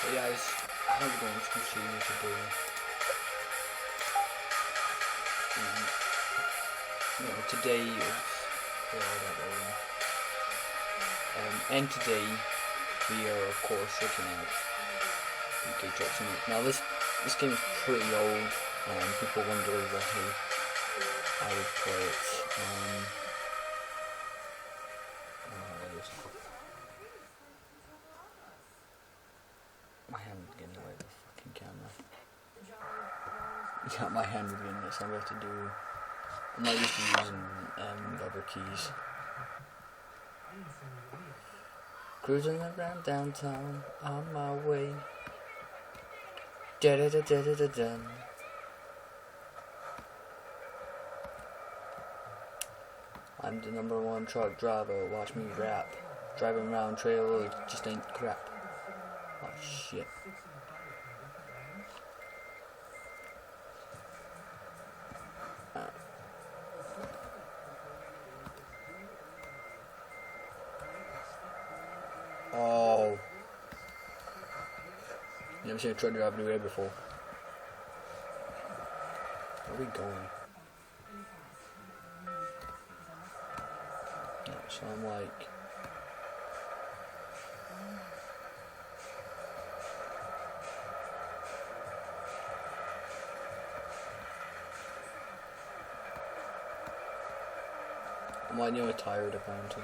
Hey guys, how's it going? Slimshady today. Today is and today we are of course looking at UK Truck Simulator. Now this game is pretty old. People wonder why I would play it. My hand is getting away with the fucking camera. Yeah, my hand is getting this. I'm going to have to do. I'm not used to using rubber keys. Cruising around downtown on my way. Da da da da da da da. I'm the #1 truck driver. Watch me rap. Driving around trailers just ain't crap. Oh shit. Oh. Never seen a truck driver do that before. Where are we going? No, so I'm like. I'm like nearly tired apparently.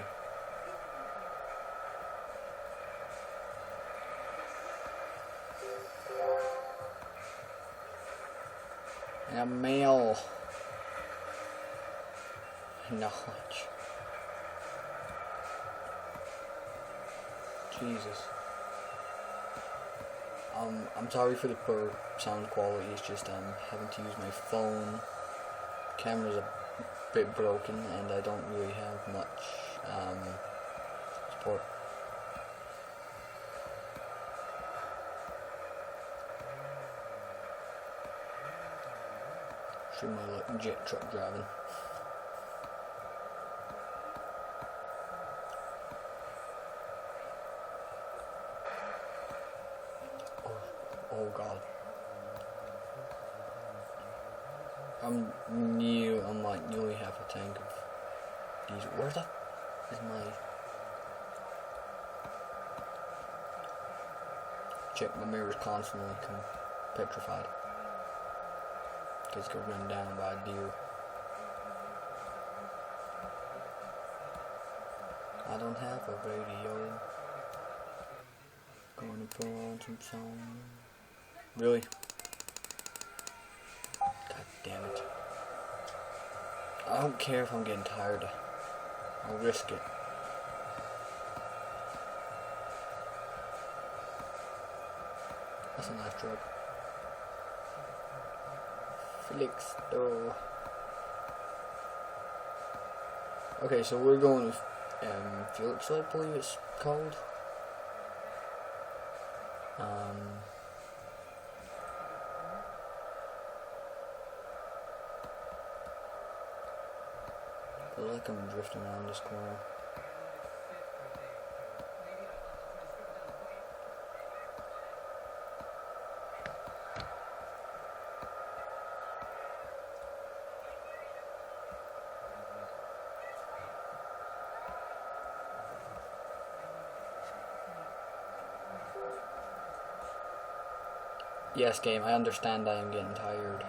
And a male knowledge. Jesus. I'm sorry for the poor sound quality. It's just having to use my phone. Camera's a bit broken, and I don't really have much support. Show my like jet truck driving. Oh god. I'm like nearly half a tank of diesel. Where's that? Is my check my mirror's constantly petrified. Because it got run down by a deer. I don't have a radio. Going to put on some song. Really? God damn it. I don't care if I'm getting tired. I'll risk it. That's a nice drug. Felix though. Okay, so we're going with Felix, I believe it's called. I feel like I'm drifting around this corner. Yes, game, I understand I am getting tired.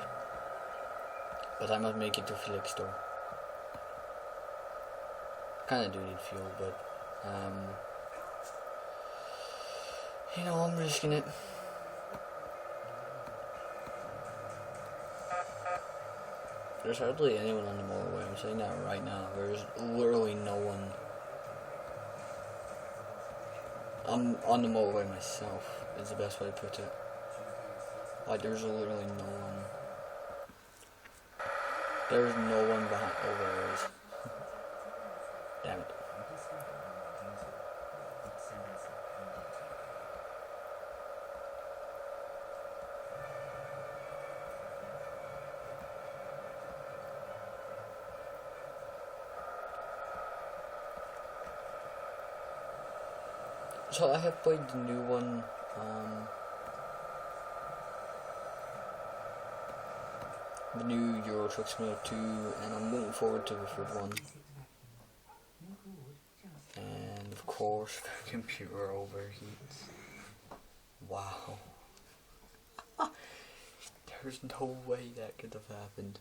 But I must make it to Felix store. Kinda do need fuel, but you know, I'm risking it. There's hardly anyone on the motorway. I'm saying that right now. There's literally no one. I'm on the motorway myself, is the best way to put it. Like, there's literally no one. There's no one behind. Oh, there is. Damn it. So I have played the new one the new Euro Truck Simulator 2, and I'm looking forward to the third one. And of course, the computer overheats. Wow. There's no way that could have happened.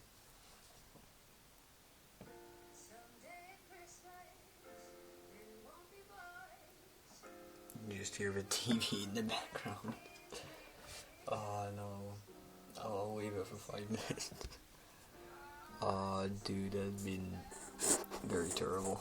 You just hear the TV in the background. Oh no. I'll leave it for 5 minutes. Dude, that'd been very terrible.